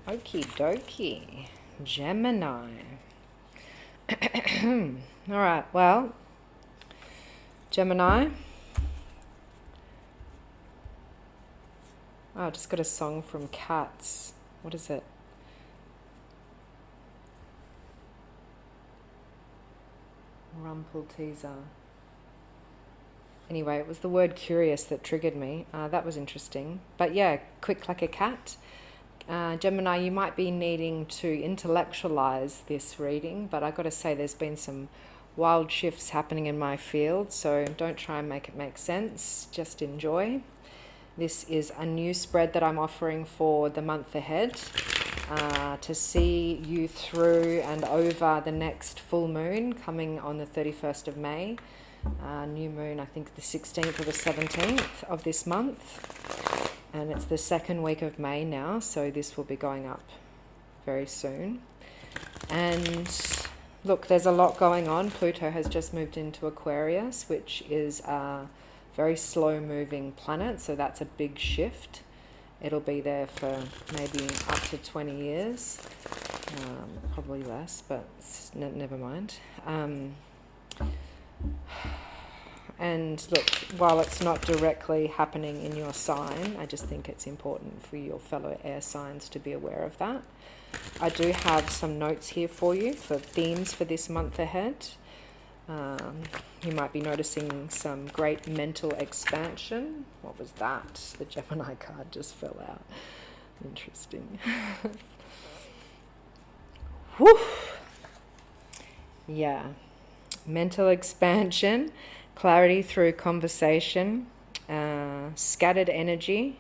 Okie dokie. Gemini. All right, well, Gemini. Oh, I just got a song from Cats. What is it? Rumple teaser. Anyway, it was the word curious that triggered me. That was interesting. But yeah, quick like a cat. Gemini, you might be needing to intellectualize this reading, but I got to say there's been some wild shifts happening in my field, so don't try and make it make sense. Just enjoy. This is a new spread that I'm offering for the month ahead to see you through and over the next full moon coming on the 31st of May. New moon, I think the 16th or the 17th of this month. And it's the second week of May now, so this will be going up very soon. And look, there's a lot going on. Pluto has just moved into Aquarius, which is a very slow-moving planet, so that's a big shift. It'll be there for maybe up to 20 years, probably less, but never mind. And look, while it's not directly happening in your sign, I just think it's important for your fellow air signs to be aware of that. I do have some notes here for you for themes for this month ahead. You might be noticing some great mental expansion. What was that? The Gemini card just fell out. Interesting. Whew. Yeah. Mental expansion. Clarity through conversation, scattered energy,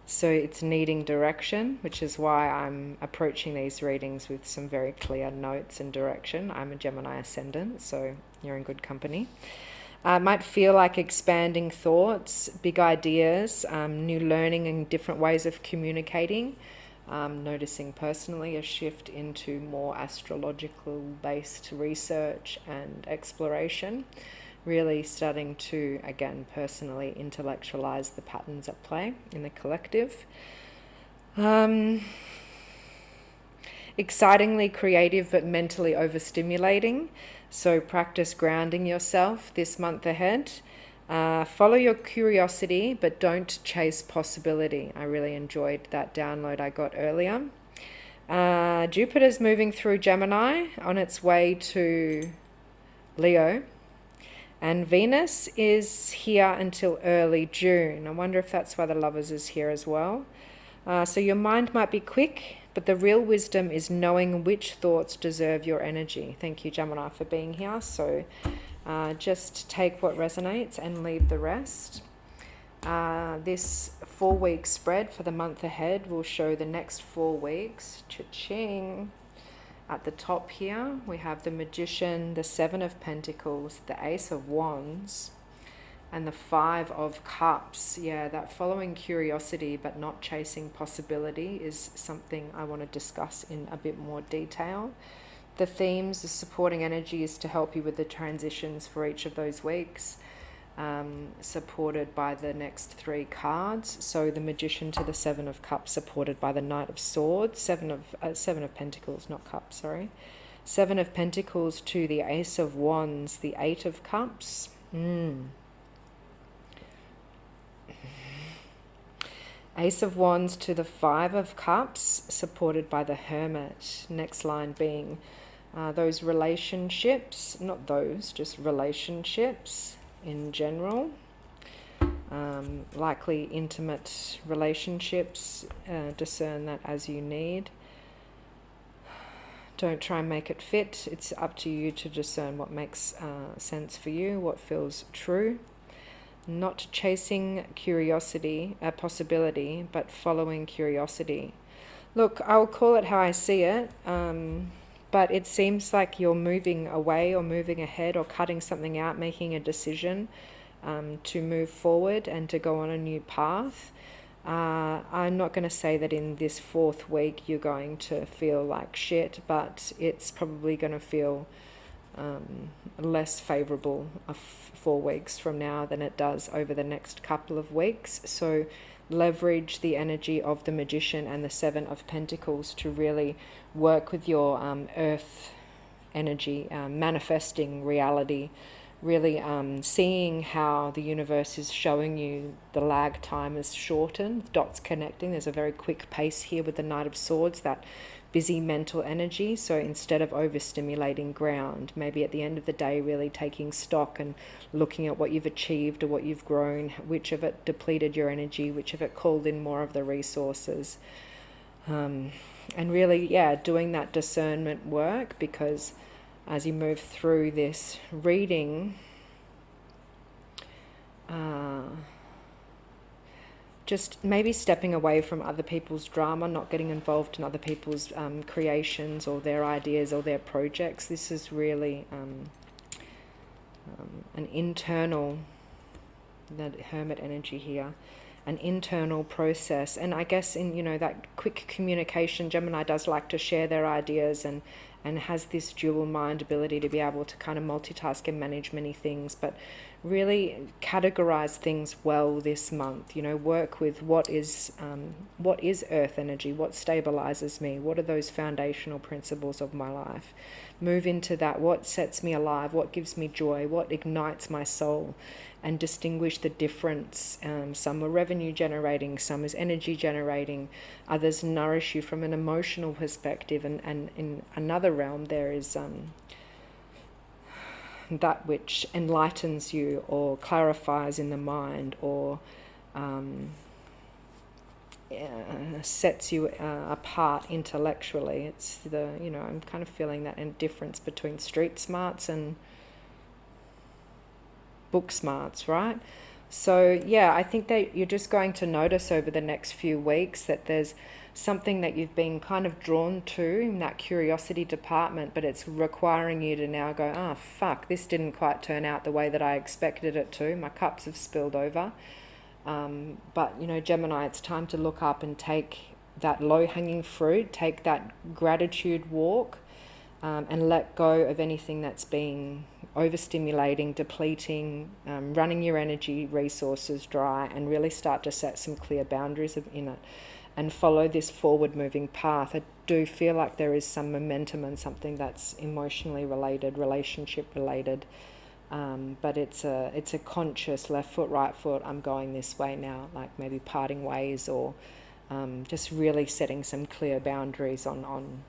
so it's needing direction, which is why I'm approaching these readings with some very clear notes and direction. I'm a Gemini ascendant, so you're in good company. It might feel like expanding thoughts, big ideas, new learning and different ways of communicating. Noticing personally a shift into more astrological based research and exploration. Really starting to, again, personally intellectualize the patterns at play in the collective. Excitingly creative but mentally overstimulating. So practice grounding yourself this month ahead. Follow your curiosity, but don't chase possibility. I really enjoyed that download I got earlier. Jupiter's moving through Gemini on its way to Leo. And Venus is here until early June. I wonder if that's why the Lovers is here as well. So your mind might be quick, but the real wisdom is knowing which thoughts deserve your energy. Thank you, Gemini, for being here. So just take what resonates and leave the rest. This 4-week spread for the month ahead will show the next 4 weeks. Cha-ching! At the top here, we have the Magician, the Seven of Pentacles, the Ace of Wands, and the Five of Cups. Yeah, that following curiosity but not chasing possibility is something I want to discuss in a bit more detail. The themes, the supporting energy is to help you with the transitions for each of those weeks, supported by the next 3 cards. So the Magician to the Seven of Cups, supported by the Knight of Swords, Seven of Pentacles, not Cups, sorry. Seven of Pentacles to the Ace of Wands, the Eight of Cups. Ace of Wands to the Five of Cups, supported by the Hermit. Next line being those relationships, not those, just relationships in general, likely intimate relationships. Discern that as you need. Don't try and make it fit. It's up to you to discern what makes sense for you, what feels true. Not chasing curiosity, a possibility, but following curiosity. Look, I'll call it how I see it, but it seems like you're moving away or moving ahead or cutting something out, making a decision to move forward and to go on a new path. I'm not going to say that in this 4th week you're going to feel like shit, but it's probably going to feel less favorable 4 weeks from now than it does over the next couple of weeks. So leverage the energy of the Magician and the Seven of Pentacles to really work with your earth energy, manifesting reality, really seeing how the universe is showing you the lag time is shortened, dots connecting. There's a very quick pace here with the Knight of Swords, that busy mental energy. So instead of overstimulating ground, maybe at the end of the day really taking stock and looking at what you've achieved or what you've grown, which of it depleted your energy, which of it called in more of the resources. And really, doing that discernment work, because as you move through this reading, just maybe stepping away from other people's drama, not getting involved in other people's creations or their ideas or their projects. This is really an internal, the Hermit energy here, an internal process. And I guess in, that quick communication, Gemini does like to share their ideas and has this dual mind ability to be able to kind of multitask and manage many things, but really categorize things well this month. Work with what is earth energy, what stabilizes me, what are those foundational principles of my life. Move into that, what sets me alive, what gives me joy, what ignites my soul, and distinguish the difference. Some are revenue generating, some is energy generating, others nourish you from an emotional perspective, and in another realm there is that which enlightens you or clarifies in the mind, or sets you apart intellectually. It's I'm kind of feeling that difference between street smarts and book smarts, right? So I think that you're just going to notice over the next few weeks that there's something that you've been kind of drawn to in that curiosity department, but it's requiring you to now go, oh fuck, this didn't quite turn out the way that I expected it to. My cups have spilled over. But Gemini, it's time to look up and take that low-hanging fruit, take that gratitude walk, and let go of anything that's been overstimulating, depleting, running your energy resources dry, and really start to set some clear boundaries in it and follow this forward moving path. I do feel like there is some momentum and something that's emotionally related, relationship related, but it's a conscious left foot, right foot, I'm going this way now, like maybe parting ways, or just really setting some clear boundaries on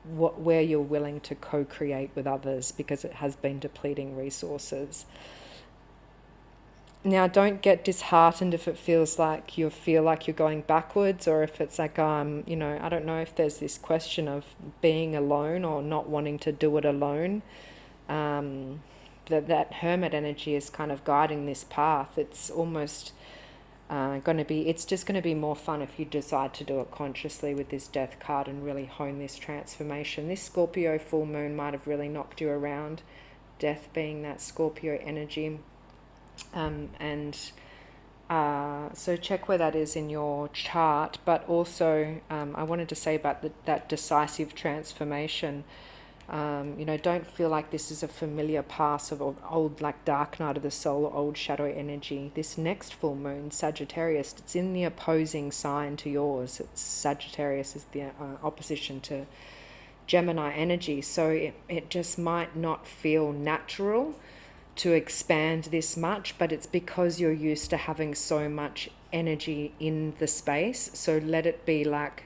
where you're willing to co-create with others, because it has been depleting resources. Now, don't get disheartened if it feels like you're going backwards, or if it's like, I don't know if there's this question of being alone or not wanting to do it alone. That Hermit energy is kind of guiding this path. It's almost it's just going to be more fun if you decide to do it consciously with this Death card and really hone this transformation. This Scorpio full moon might have really knocked you around, Death being that Scorpio energy. So check where that is in your chart. But also I wanted to say about that decisive transformation. Don't feel like this is a familiar path of old, like dark night of the soul or old shadow energy. This next full moon, Sagittarius, it's in the opposing sign to yours. Sagittarius is the opposition to Gemini energy. So it just might not feel natural to expand this much, but it's because you're used to having so much energy in the space. So let it be like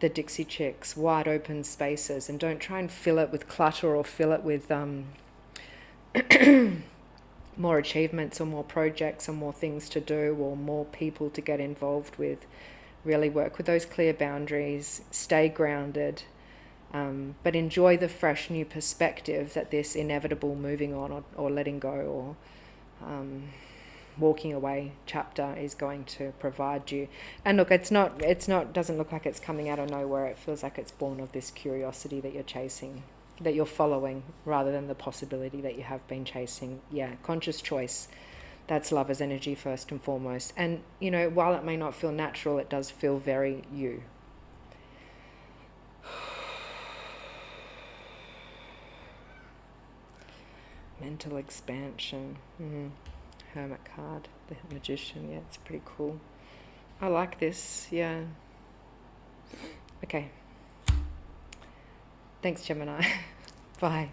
the Dixie Chicks, wide open spaces, and don't try and fill it with clutter or fill it with more achievements or more projects or more things to do or more people to get involved with. Really work with those clear boundaries, stay grounded, but enjoy the fresh new perspective that this inevitable moving on or letting go or walking away chapter is going to provide you. And look, doesn't look like it's coming out of nowhere. It feels like it's born of this curiosity that you're chasing, that you're following, rather than the possibility that you have been chasing. Conscious choice. That's lover's energy first and foremost. And while it may not feel natural, it does feel very you. Mental expansion. Hermit card, the Magician. Yeah, it's pretty cool. I like this. Yeah. Okay. Thanks, Gemini. Bye.